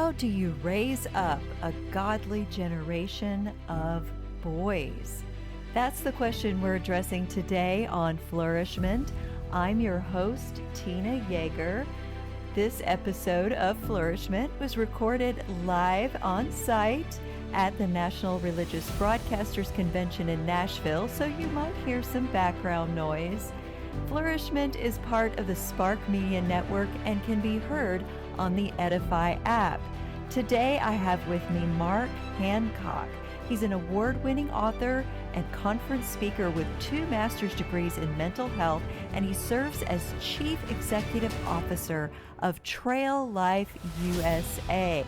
How do you raise up a godly generation of boys? That's the question we're addressing today on Flourish-Meant. I'm your host, Tina Yeager. This episode of Flourish-Meant was recorded live on site at the National Religious Broadcasters Convention in Nashville, so you might hear some background noise. Flourish-Meant is part of the Spark Media Network and can be heard on the Edify app. Today I have with me Mark Hancock. He's an award-winning author and conference speaker with 2 master's degrees in mental health, and he serves as Chief Executive Officer of Trail Life USA.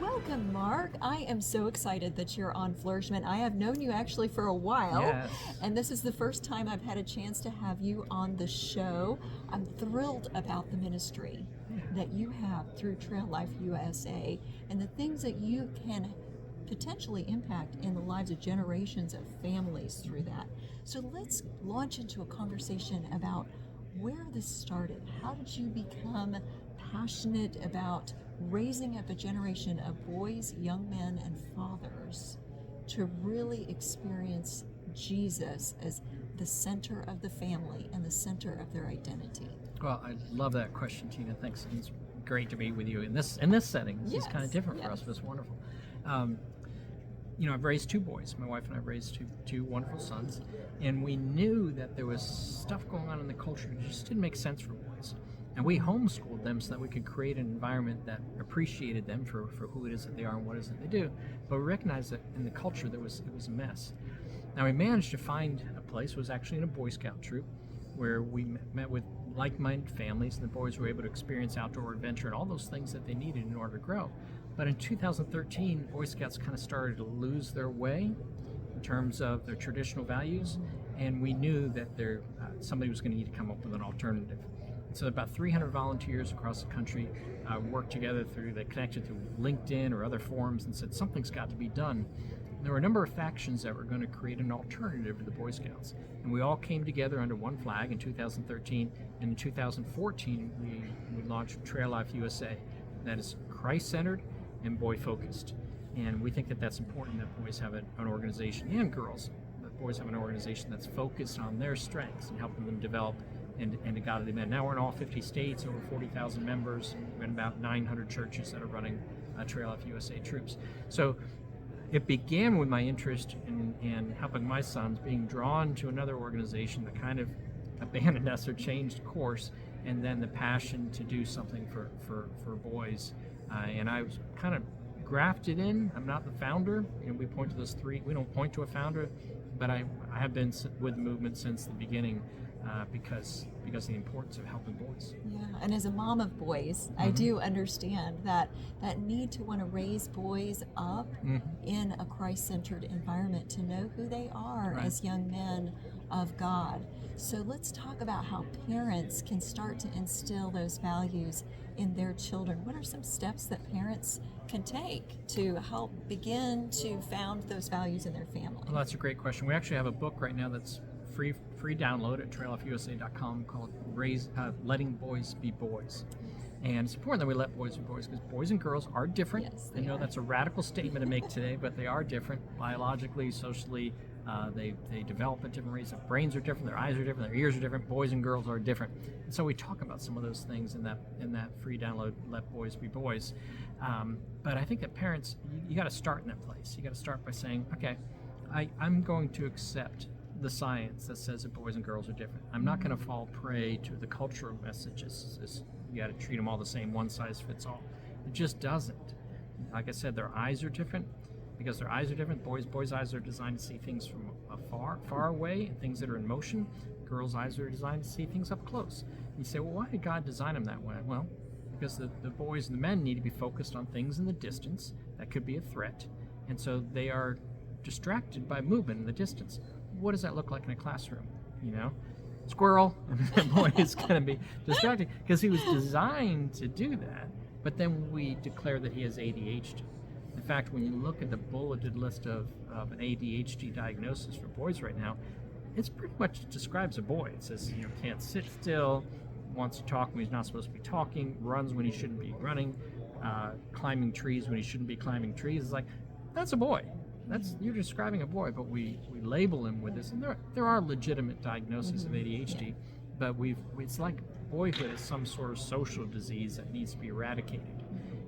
Welcome, Mark. I am so excited that you're on Flourish-Meant. I have known you actually for a while, yes. And this is the first time I've had a chance to have you on the show. I'm thrilled about the ministry that you have through Trail Life USA and the things that you can potentially impact in the lives of generations of families through that. So let's launch into a conversation about where this started. How did you become passionate about raising up a generation of boys, young men, and fathers to really experience Jesus as the center of the family and the center of their identity? Well, I love that question, Tina. Thanks. It's great to be with you in this setting. This is kind of different for us, but it's wonderful. I've raised 2 boys. My wife and I have raised two wonderful sons, and we knew that there was stuff going on in the culture that just didn't make sense for boys. And we homeschooled them so that we could create an environment that appreciated them for who it is that they are and what it is that they do. But we recognized that in the culture it was a mess. Now we managed to find a place. It was actually in a Boy Scout troop where we met with like-minded families, and the boys were able to experience outdoor adventure and all those things that they needed in order to grow. But in 2013, Boy Scouts kind of started to lose their way in terms of their traditional values, and we knew that somebody was going to need to come up with an alternative. And so about 300 volunteers across the country worked together they connected through LinkedIn or other forums and said something's got to be done. And there were a number of factions that were going to create an alternative to the Boy Scouts. And we all came together under one flag in 2013. And in 2014, we launched Trail Life USA. That is Christ-centered and boy-focused. And we think that that's important, that boys have an organization, and girls, that boys have an organization that's focused on their strengths and helping them develop and to godly men. Now we're in all 50 states, over 40,000 members. We're in about 900 churches that are running Trail Life USA troops. So it began with my interest in helping my sons, being drawn to another organization that kind of abandoned us or changed course, and then the passion to do something for boys. And I was kind of grafted in. I'm not the founder. We point to those 3. We don't point to a founder, but I have been with the movement since the beginning because of the importance of helping boys. Yeah, and as a mom of boys, I do understand that need to want to raise boys up in a Christ-centered environment to know who they are as young men of God. So let's talk about how parents can start to instill those values in their children. What are some steps that parents can take to help begin to found those values in their family? Well, that's a great question. We actually have a book right now that's free download at traillifeusa.com called Letting Boys Be Boys. And it's important that we let boys be boys because boys and girls are different. Yes, I know that's a radical statement to make today, but they are different biologically, socially. They develop at different rates. Their brains are different, their eyes are different, their ears are different. Boys and girls are different. And so we talk about some of those things in that free download, Let Boys Be Boys. But I think that parents, you got to start in that place. You got to start by saying, okay, I'm going to accept the science that says that boys and girls are different. I'm not going to fall prey to the cultural messages. You got to treat them all the same, one size fits all. It just doesn't. Like I said, their eyes are different. Because their eyes are different, boys' eyes are designed to see things from far away, and things that are in motion. Girls' eyes are designed to see things up close. And you say, well, why did God design them that way? Well, because the boys and the men need to be focused on things in the distance that could be a threat, and so they are distracted by movement in the distance. What does that look like in a classroom? Squirrel, the boy is going to be distracted because he was designed to do that, but then we declare that he has ADHD. In fact, when you look at the bulleted list of an ADHD diagnosis for boys right now, it's pretty much describes a boy. It says, can't sit still, wants to talk when he's not supposed to be talking, runs when he shouldn't be running, climbing trees when he shouldn't be climbing trees. It's like, that's a boy. You're describing a boy, but we label him with this. And there are legitimate diagnoses of ADHD, but it's like boyhood is some sort of social disease that needs to be eradicated.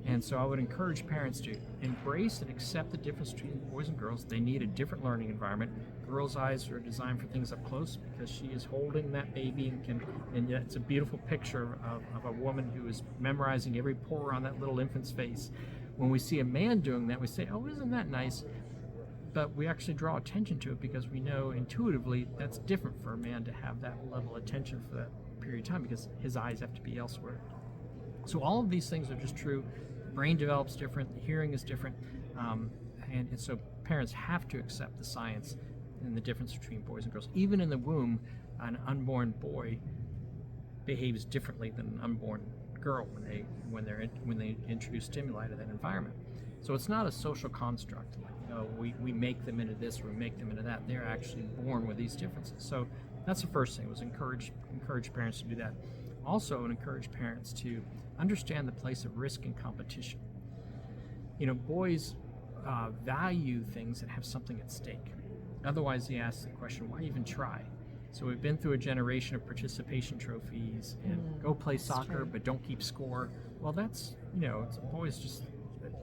And so I would encourage parents to embrace and accept the difference between boys and girls. They need a different learning environment. Girls' eyes are designed for things up close because she is holding that baby and yet it's a beautiful picture of a woman who is memorizing every pore on that little infant's face. When we see a man doing that, we say, oh, isn't that nice? But we actually draw attention to it because we know intuitively that's different for a man to have that level of attention for that period of time because his eyes have to be elsewhere. So all of these things are just true. Brain develops different, the hearing is different, and so parents have to accept the science and the difference between boys and girls. Even in the womb, an unborn boy behaves differently than an unborn girl when they introduce stimuli to that environment. So it's not a social construct. Like, we make them into this or we make them into that. They're actually born with these differences. So that's the first thing, was encourage parents to do that. Also, encourage parents to understand the place of risk and competition. Boys value things that have something at stake. Otherwise, they ask the question, why even try? So we've been through a generation of participation trophies and go play soccer, but don't keep score. Well, that's, boys just,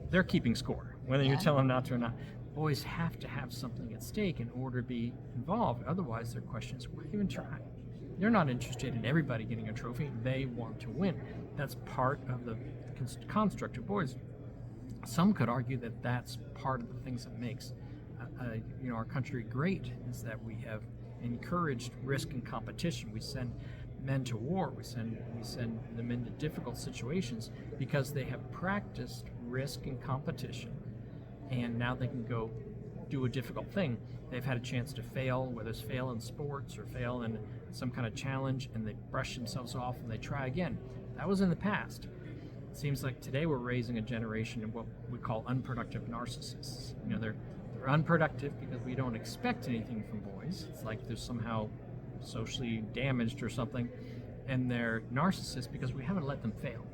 they're keeping score, whether you tell them not to or not. Boys have to have something at stake in order to be involved. Otherwise, their question is, why even try? They're not interested in everybody getting a trophy. They want to win. That's part of the construct of boys. Some could argue that that's part of the things that makes our country great, is that we have encouraged risk and competition. We send men to war. We send them into difficult situations because they have practiced risk and competition, and now they can go do a difficult thing. They've had a chance to fail, whether it's fail in sports or fail in some kind of challenge, and they brush themselves off and they try again. That was in the past. It seems like today we're raising a generation of what we call unproductive narcissists. They're unproductive because we don't expect anything from boys. It's like they're somehow socially damaged or something, and they're narcissists because we haven't let them fail.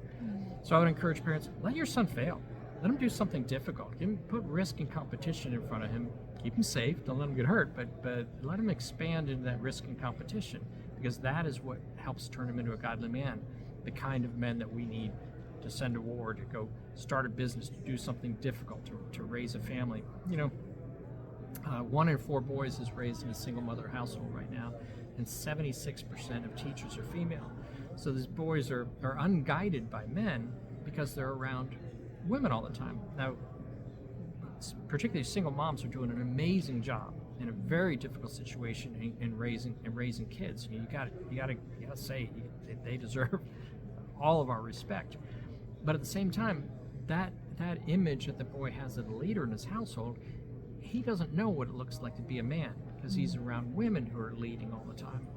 So I would encourage parents, let your son fail. Let him do something difficult. Put risk and competition in front of him. Keep him safe. Don't let him get hurt, but let him expand into that risk and competition, because that is what helps turn him into a godly man, the kind of men that we need to send to war, to go start a business, to do something difficult, to raise a family. 1 in 4 boys is raised in a single mother household right now, and 76% of teachers are female. So these boys are unguided by men because they're around women all the time. Now, particularly single moms are doing an amazing job in a very difficult situation in raising kids. You gotta say they deserve all of our respect. But at the same time, that image that the boy has of the leader in his household, he doesn't know what it looks like to be a man because he's around women who are leading all the time.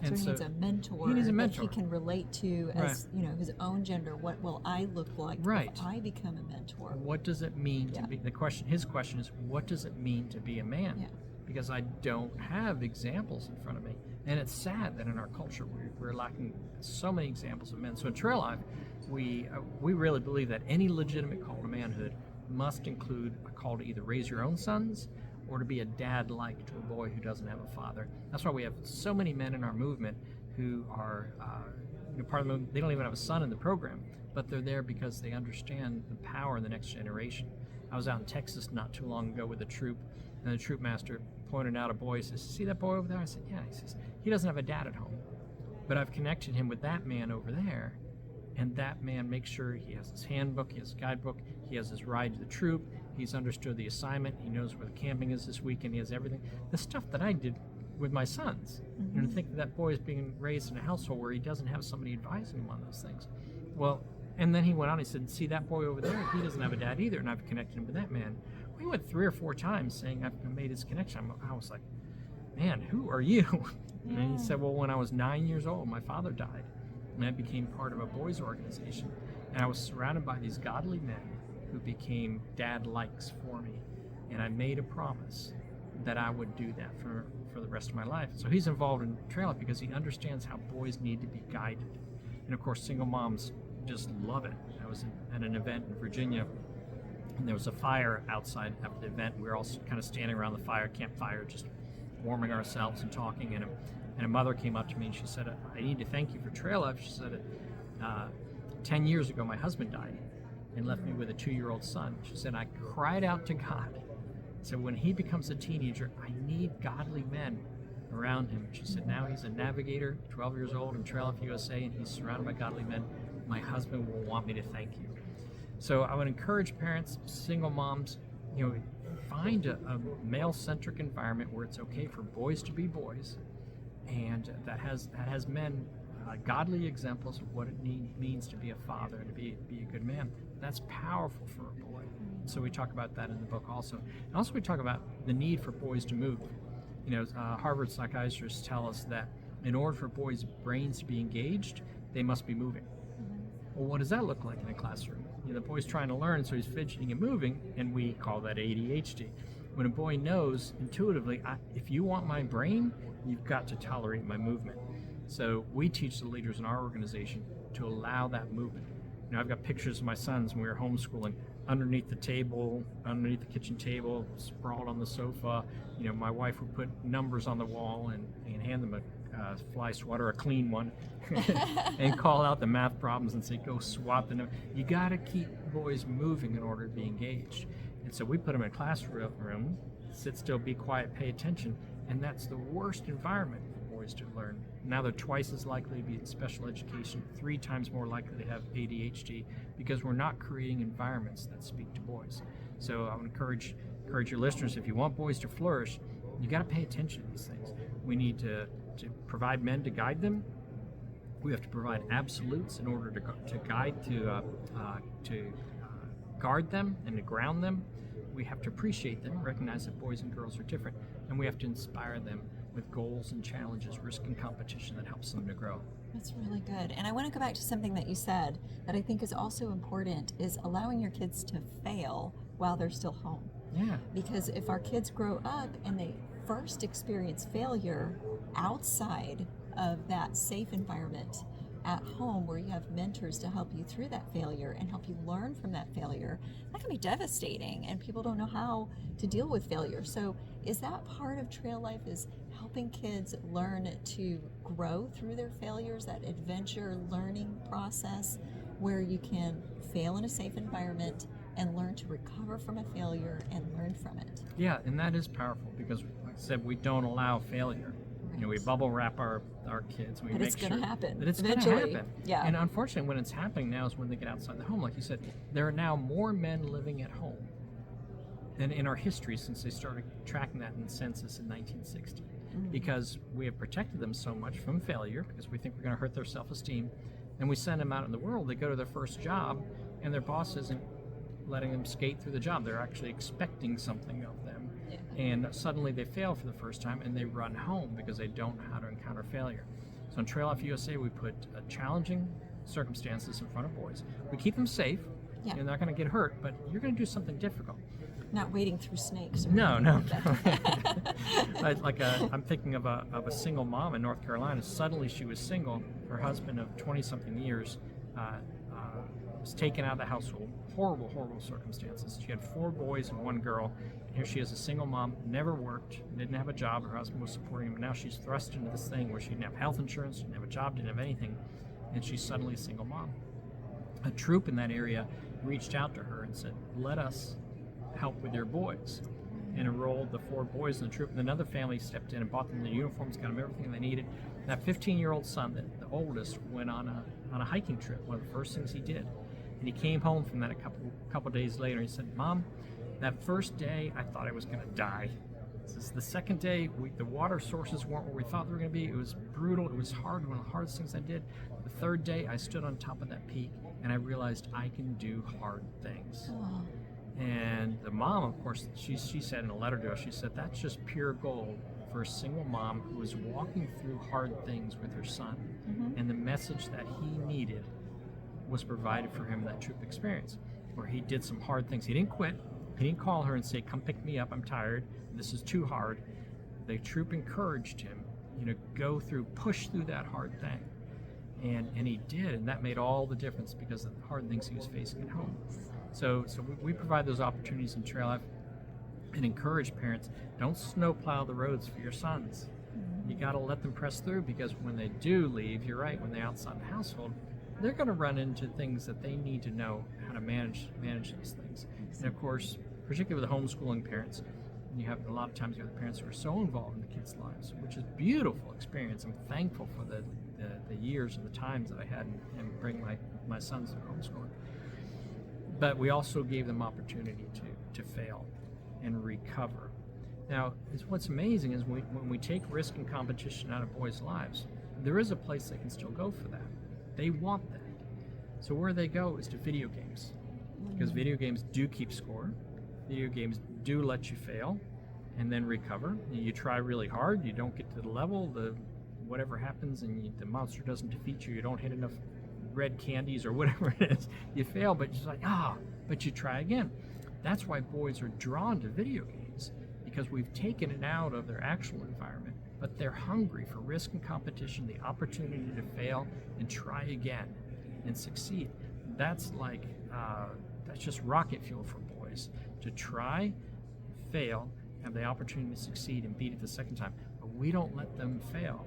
And so he needs a mentor. He needs a mentor that he can relate to as his own gender. What will I look like if I become a mentor? What does it mean to be? His question is, what does it mean to be a man? Yeah. Because I don't have examples in front of me, and it's sad that in our culture we're lacking so many examples of men. So in Trail Life, we really believe that any legitimate call to manhood must include a call to either raise your own sons or to be a dad-like to a boy who doesn't have a father. That's why we have so many men in our movement who are part of the movement. They don't even have a son in the program, but they're there because they understand the power in the next generation. I was out in Texas not too long ago with a troop, and the troop master pointed out a boy. He says, "See that boy over there?" I said, "Yeah." He says, "He doesn't have a dad at home, but I've connected him with that man over there, and that man makes sure he has his handbook, he has his guidebook, he has his ride to the troop, he's understood the assignment, he knows where the camping is this weekend, he has everything." The stuff that I did with my sons. And to think that boy is being raised in a household where he doesn't have somebody advising him on those things. Well, and then he went on, he said, "See that boy over there? He doesn't have a dad either, and I've connected him with that man." We went 3 or 4 times saying I've made his connection. I was like, "Man, who are you?" Yeah. And he said, "Well, when I was 9 years old, my father died, and I became part of a boys' organization, and I was surrounded by these godly men who became dad-likes for me, and I made a promise that I would do that for the rest of my life." So he's involved in Trail Life because he understands how boys need to be guided. And of course, single moms just love it. I was at an event in Virginia, and there was a fire outside after the event. We were all kind of standing around the campfire, just warming ourselves and talking. And a mother came up to me and she said, "I need to thank you for Trail Life." She said, 10 years ago, my husband died and left me with a 2-year-old son. She said, "I cried out to God. So when he becomes a teenager, I need godly men around him." She said, "Now he's a navigator, 12 years old in Trail Life USA, and he's surrounded by godly men. My husband will want me to thank you." So I would encourage parents, single moms, find a male-centric environment where it's okay for boys to be boys, and that has men, godly examples of what it means to be a father and to be a good man. That's powerful for a boy. So we talk about that in the book also. And also we talk about the need for boys to move. Harvard psychiatrists tell us that in order for boys' brains to be engaged, they must be moving. Well, what does that look like in a classroom? The boy's trying to learn, so he's fidgeting and moving, and we call that ADHD. When a boy knows intuitively, if you want my brain, you've got to tolerate my movement. So we teach the leaders in our organization to allow that movement. I've got pictures of my sons when we were homeschooling, underneath the kitchen table, sprawled on the sofa. My wife would put numbers on the wall and hand them a fly swatter, a clean one, and call out the math problems and say, "Go swap the number." You got to keep boys moving in order to be engaged. And so we put them in a classroom, sit still, be quiet, pay attention, and that's the worst environment for boys to learn. Now they're twice as likely to be in special education, 3 times more likely to have ADHD, because we're not creating environments that speak to boys. So I would encourage your listeners, if you want boys to flourish, you got to pay attention to these things. We need to provide men to guide them. We have to provide absolutes in order to guard them and to ground them. We have to appreciate them, recognize that boys and girls are different, and we have to inspire them with goals and challenges, risk and competition that helps them to grow. That's really good. And I want to go back to something that you said that I think is also important, is allowing your kids to fail while they're still home. Yeah. Because if our kids grow up and they first experience failure outside of that safe environment at home where you have mentors to help you through that failure and help you learn from that failure, that can be devastating, and people don't know how to deal with failure. So is that part of Trail Life, is helping kids learn to grow through their failures, that adventure learning process where you can fail in a safe environment and learn to recover from a failure and learn from it? Yeah, and that is powerful because, like I said, we don't allow failure. We bubble wrap our kids. We but make it's going to happen. That it's going to happen. Yeah. And unfortunately, when it's happening now is when they get outside the home. Like you said, there are now more men living at home than in our history since they started tracking that in the census in 1960. Because we have protected them so much from failure, because we think we're going to hurt their self-esteem, and we send them out in the world. They go to their first job, and their boss isn't letting them skate through the job. They're actually expecting something of them. And suddenly they fail for the first time and they run home because they don't know how to encounter failure. So in Trail Life USA, we put challenging circumstances in front of boys. We keep them safe. Yeah. They're not going to get hurt, but you're going to do something difficult. Not wading through snakes. No. I'm thinking of a single mom in North Carolina. Suddenly she was single. Her husband of 20-something years was taken out of the household. Horrible circumstances. She had 4 boys and 1 girl. And here she is, a single mom, never worked, didn't have a job. Her husband was supporting him. And now she's thrust into this thing where she didn't have health insurance, didn't have a job, didn't have anything. And she's suddenly a single mom. A troop in that area reached out to her and said, "Let us help with your boys," and enrolled the 4 boys in the troop. And another family stepped in and bought them the uniforms, got them everything they needed. That 15-year-old son, the oldest, went on a hiking trip. One of the first things he did. And he came home from that a couple days later. He said, "Mom, that first day I thought I was going to die. The second day, the water sources weren't where we thought they were going to be. It was brutal. It was hard. One of the hardest things I did. The third day, I stood on top of that peak and I realized I can do hard things." Oh. And the mom, of course, she said in a letter to us, she said, "That's just pure gold for a single mom who was walking through hard things with her son." And the message that he needed was provided for him in that troop experience, where he did some hard things. He didn't quit. He didn't call her and say, "Come pick me up, I'm tired, this is too hard." The troop encouraged him, push through that hard thing. And he did, and that made all the difference because of the hard things he was facing at home. So we provide those opportunities in Trail Life and encourage parents, don't snowplow the roads for your sons. You got to let them press through, because when they do leave, you're right, when they're outside the household, they're going to run into things that they need to know how to manage these things. And of course, particularly with the homeschooling parents, you have a lot of times you have the parents who are so involved in the kids' lives, which is a beautiful experience. I'm thankful for the years and the times that I had and bring my sons through homeschooling. But we also gave them opportunity to fail and recover. Now, what's amazing is when we take risk and competition out of boys' lives, there is a place they can still go for that. They want that. So where they go is to video games, because video games do keep score. Video games do let you fail and then recover. You try really hard, you don't get to the level, whatever happens, and the monster doesn't defeat you, you don't hit enough red candies or whatever it is, you fail, but you're like, but you try again. That's why boys are drawn to video games, because we've taken it out of their actual environment, but they're hungry for risk and competition, the opportunity to fail and try again and succeed. That's that's just rocket fuel for boys, to try, fail, have the opportunity to succeed and beat it the second time. But we don't let them fail.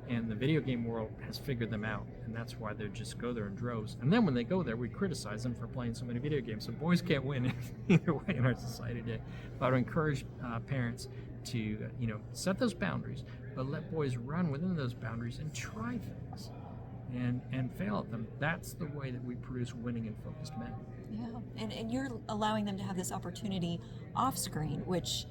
And the video game world has figured them out, and that's why they just go there in droves. And then when they go there, we criticize them for playing so many video games. So boys can't win either way in our society today. But I would encourage parents to set those boundaries, but let boys run within those boundaries and try things and fail at them. That's the way that we produce winning and focused men. Yeah, and you're allowing them to have this opportunity off screen, which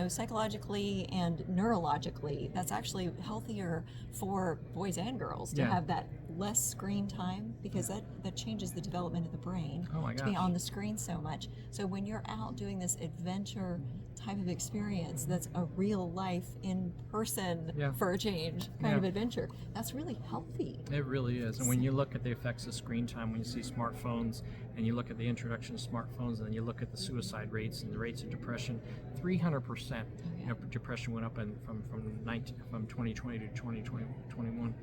psychologically and neurologically, that's actually healthier for boys and girls to have that less screen time, because that changes the development of the brain to be on the screen so much. So when you're out doing this adventure type of experience, that's a real life in person for a change kind of adventure, that's really healthy. It really is. And when you look at the effects of screen time, when you see smartphones and you look at the introduction of smartphones, and then you look at the suicide rates and the rates of depression, 300% depression went up from 2020 to 2021,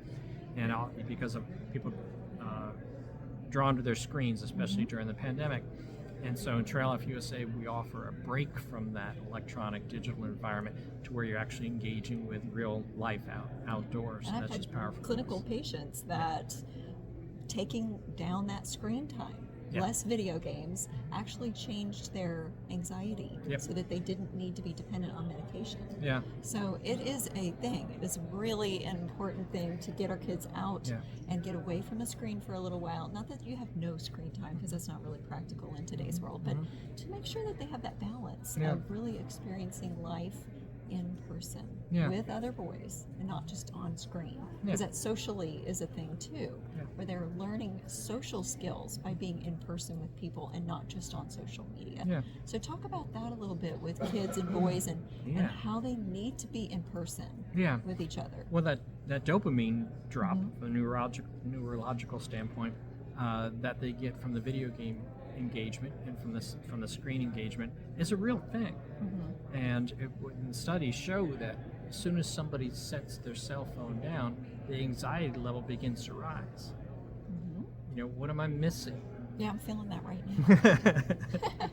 and because of people drawn to their screens, especially during the pandemic. And so in Trail Life USA, we offer a break from that electronic digital environment to where you're actually engaging with real life outdoors. And that's just powerful. Clinical patients that taking down that screen time, less video games, actually changed their anxiety so that they didn't need to be dependent on medication. So it is a thing. It is really an important thing to get our kids out and get away from a screen for a little while. Not that you have no screen time, because that's not really practical in today's world, but to make sure that they have that balance of really experiencing life in person with other boys and not just on screen, because that socially is a thing too, where they're learning social skills by being in person with people and not just on social media. So talk about that a little bit with kids and boys and how they need to be in person with each other. Well, that dopamine drop from a neurological standpoint that they get from the video game engagement and from the screen engagement is a real thing. And studies show that as soon as somebody sets their cell phone down, the anxiety level begins to rise. What am I missing? Yeah, I'm feeling that right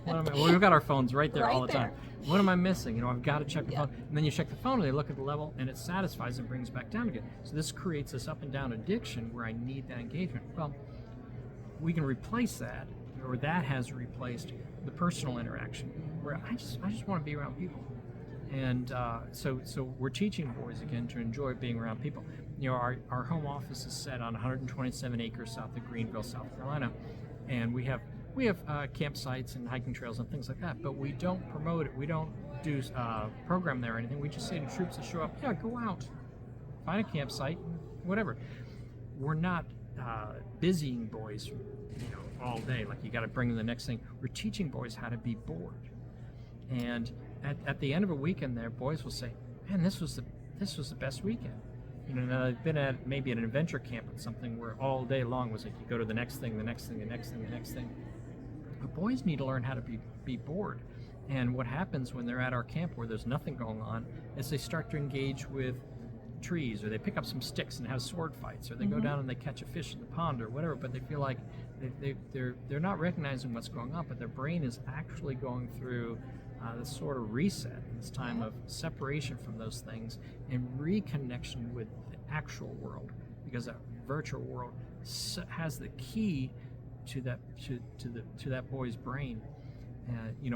now. Well, we've got our phones right there all the time. What am I missing? I've got to check the phone. And then you check the phone and they look at the level and it satisfies and brings back down again. So this creates this up and down addiction where I need that engagement. Well, we can replace that, or that has replaced the personal interaction, where I just want to be around people. And so we're teaching boys again to enjoy being around people. Our home office is set on 127 acres south of Greenville, South Carolina, and we have campsites and hiking trails and things like that, but we don't promote it. We don't do program there or anything. We just say to troops that show up, go out, find a campsite, whatever. We're not busying boys all day, like you got to bring them the next thing. We're teaching boys how to be bored. And at the end of a weekend there, boys will say, man, this was the best weekend. Now I've been at maybe an adventure camp or something where all day long was like you go to the next thing, the next thing, the next thing, the next thing. But boys need to learn how to be bored. And what happens when they're at our camp where there's nothing going on is they start to engage with trees, or they pick up some sticks and have sword fights, or they go down and they catch a fish in the pond or whatever, but they feel like they're not recognizing what's going on, but their brain is actually going through this sort of reset, this time of separation from those things and reconnection with the actual world, because that virtual world has the key to that boy's brain.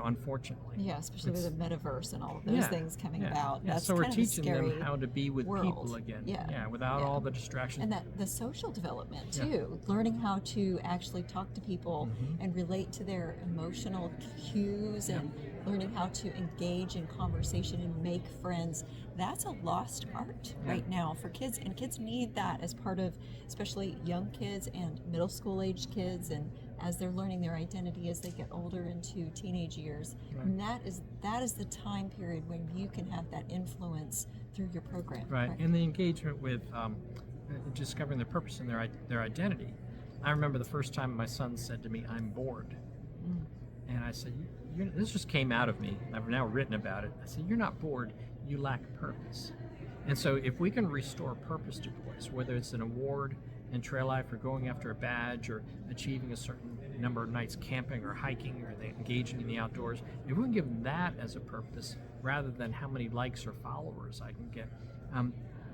Unfortunately. Yeah, especially with the metaverse and all of those things coming about. Yeah. That's so we're kind of a teaching scary them how to be with world. people again. Without all the distractions. And that the social development too, learning how to actually talk to people and relate to their emotional cues and learning how to engage in conversation and make friends. That's a lost art right now for kids, and kids need that as part of, especially young kids and middle school age kids, and as they're learning their identity as they get older into teenage years. And that is the time period when you can have that influence through your program. Right, and the engagement with discovering their purpose and their identity. I remember the first time my son said to me, "I'm bored," and I said, this just came out of me. I've now written about it. I said, "You're not bored. You lack purpose." And so if we can restore purpose to boys, whether it's an award in trail life or going after a badge or achieving a certain number of nights camping or hiking or engaging in the outdoors, if we can give them that as a purpose rather than how many likes or followers I can get,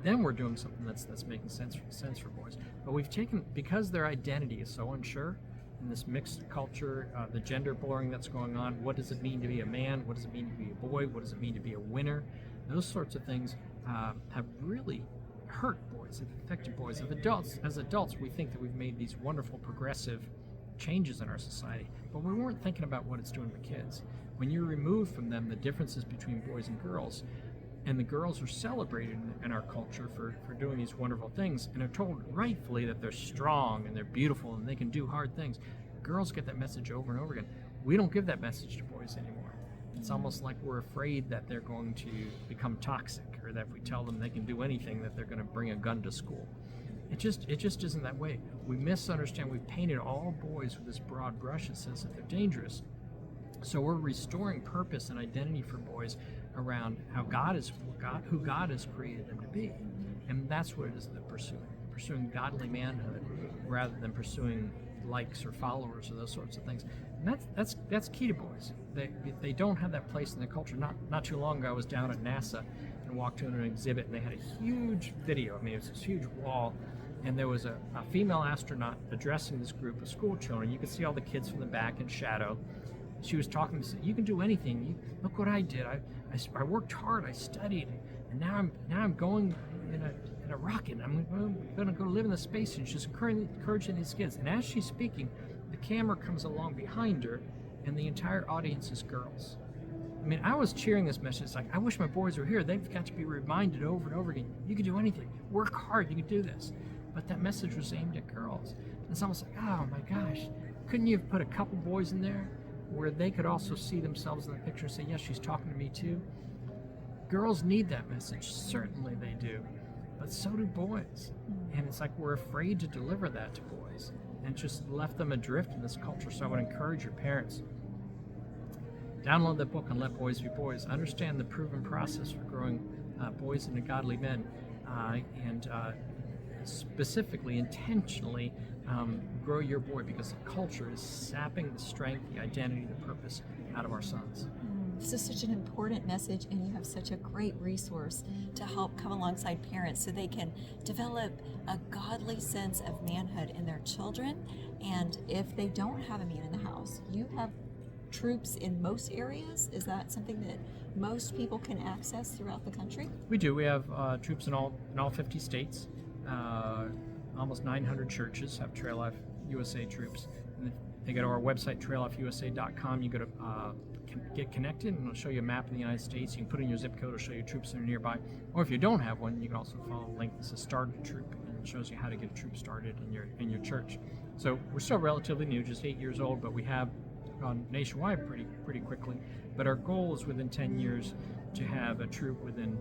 then we're doing something that's making sense for boys. But we've taken, because their identity is so unsure in this mixed culture, the gender blurring that's going on, what does it mean to be a man? What does it mean to be a boy? What does it mean to be a winner? Those sorts of things have really hurt boys, have affected boys. As adults, we think that we've made these wonderful progressive changes in our society, but we weren't thinking about what it's doing to kids. When you're removed from them the differences between boys and girls, and the girls are celebrated in our culture for doing these wonderful things, and are told rightfully that they're strong and they're beautiful and they can do hard things. Girls get that message over and over again. We don't give that message to boys anymore. It's almost like we're afraid that they're going to become toxic, or that if we tell them they can do anything, that they're going to bring a gun to school. It just isn't that way. We misunderstand. We've painted all boys with this broad brush that says that they're dangerous. So we're restoring purpose and identity for boys around who God has created them to be. And that's what it is they're pursuing godly manhood rather than pursuing likes or followers or those sorts of things. And that's key to boys. They don't have that place in their culture. Not too long ago, I was down at NASA and walked into an exhibit, and they had a huge video. I mean, it was this huge wall, and there was a female astronaut addressing this group of school children. You could see all the kids from the back in shadow. She was talking to them, "You can do anything. Look what I did. I worked hard. I studied, and now I'm going in a rocket. I'm going to go live in the space." And she's encouraging these kids. And as she's speaking, the camera comes along behind her, and the entire audience is girls. I mean, I was cheering this message. It's like, I wish my boys were here. They've got to be reminded over and over again. You can do anything. Work hard. You can do this. But that message was aimed at girls. And it's almost like, oh my gosh, couldn't you have put a couple boys in there where they could also see themselves in the picture and say, yes, she's talking to me too? Girls need that message. Certainly they do. But so do boys. And it's like we're afraid to deliver that to boys and just left them adrift in this culture. So I would encourage your parents, download the book and Let Boys Be Boys. Understand the proven process for growing boys into godly men, and specifically, intentionally grow your boy, because the culture is sapping the strength, the identity, the purpose out of our sons. This is such an important message, and you have such a great resource to help come alongside parents so they can develop a godly sense of manhood in their children. And if they don't have a man in the house, you have troops in most areas. Is that something that most people can access throughout the country? We do. We have troops in all 50 states. Almost 900 churches have Trail Life USA troops. And if they go to our website, traillifeusa.com. You go to get connected, and it'll show you a map of the United States. You can put in your zip code, it'll show you troops that are nearby. Or if you don't have one, you can also follow a link that says Start a Troop, and it shows you how to get a troop started in your church. So we're still relatively new, just 8 years old, but we have gone nationwide pretty quickly. But our goal is within 10 years to have a troop within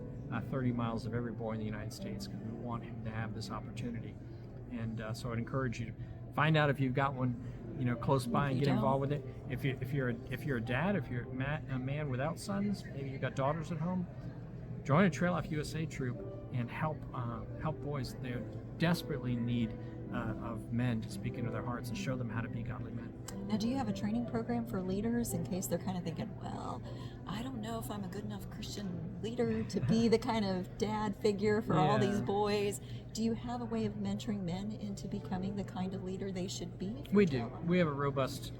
30 miles of every boy in the United States, because we want him to have this opportunity. And so I'd encourage you to find out if you've got one, close by, and get involved with it. If you're a dad, if you're a man without sons, maybe you've got daughters at home, join a Trail Life USA troop and help boys. They desperately need of men to speak into their hearts and show them how to be godly men. Now, do you have a training program for leaders in case they're kind of thinking, well, I don't know if I'm a good enough Christian leader to be the kind of dad figure for all these boys? Do you have a way of mentoring men into becoming the kind of leader they should be? We do. We have a robust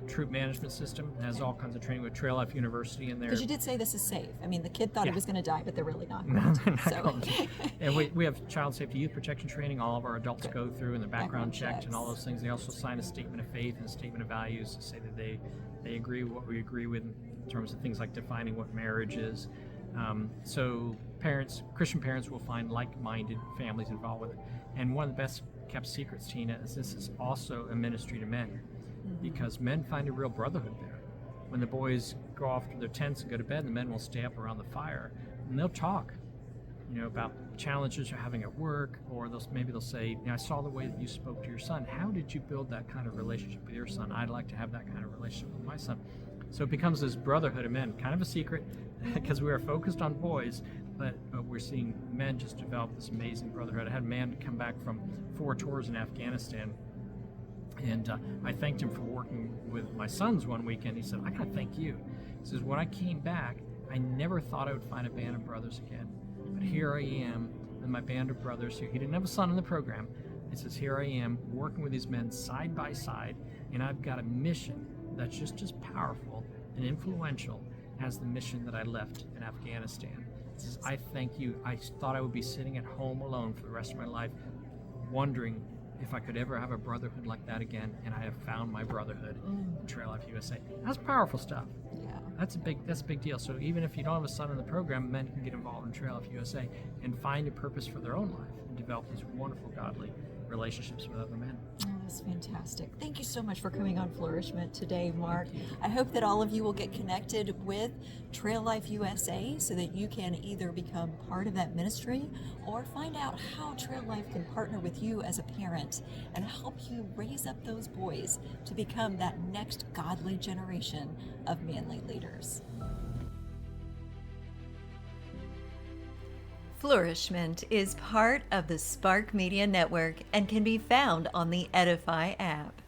troop management system. It has all kinds of training with Trail Life University in there. Because you did say this is safe. I mean, the kid thought he was going to die, but they're really not. And we have child safety youth protection training. All of our adults go through, and the background checked and all those things. They also sign a statement of faith and a statement of values to say that they agree with what we agree with in terms of things like defining what marriage is. So Christian parents will find like-minded families involved with it. And one of the best kept secrets, Tina, is this is also a ministry to men, because men find a real brotherhood there. When the boys go off to their tents and go to bed, the men will stay up around the fire and they'll talk, about challenges you're having at work, or maybe they'll say, I saw the way that you spoke to your son. How did you build that kind of relationship with your son? I'd like to have that kind of relationship with my son. So it becomes this brotherhood of men, kind of a secret, because we are focused on boys, but we're seeing men just develop this amazing brotherhood. I had a man come back from 4 tours in Afghanistan, and I thanked him for working with my sons one weekend. He said, I gotta thank you. He says, when I came back, I never thought I would find a band of brothers again. But here I am with my band of brothers. He didn't have a son in the program. He says, here I am working with these men side by side, and I've got a mission that's just as powerful and influential as the mission that I left in Afghanistan. He says, I thank you. I thought I would be sitting at home alone for the rest of my life, wondering if I could ever have a brotherhood like that again, and I have found my brotherhood in Trail Life USA. That's powerful stuff. Yeah. That's a big deal. So even if you don't have a son in the program, men can get involved in Trail Life USA and find a purpose for their own life and develop these wonderful godly relationships with other men. Oh, that's fantastic. Thank you so much for coming on Flourish-Meant today, Mark. I hope that all of you will get connected with Trail Life USA so that you can either become part of that ministry or find out how Trail Life can partner with you as a parent and help you raise up those boys to become that next godly generation of manly leaders. Flourish-Meant is part of the Spark Media Network and can be found on the Edify app.